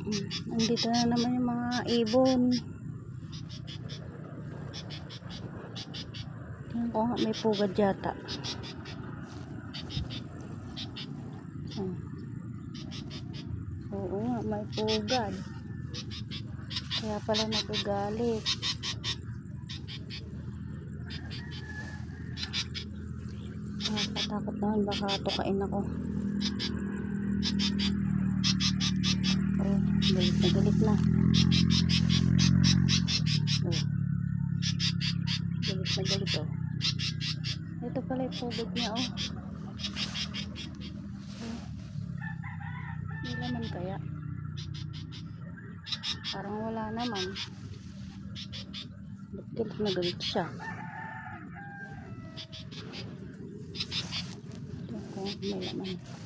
Nandito na naman yung mga ibon. Tingnan ko nga, may pugad yata. Oo nga, may pugad. Kaya pala nagagalit. Nakatakot naman, baka tukain ako. Oh, galit na galit na. Oh. Galit na galit oh. Ito pala yung pugad niya oh. Hindi naman kaya. Parang wala naman. Ba't galit na galit siya? Ito, may laman.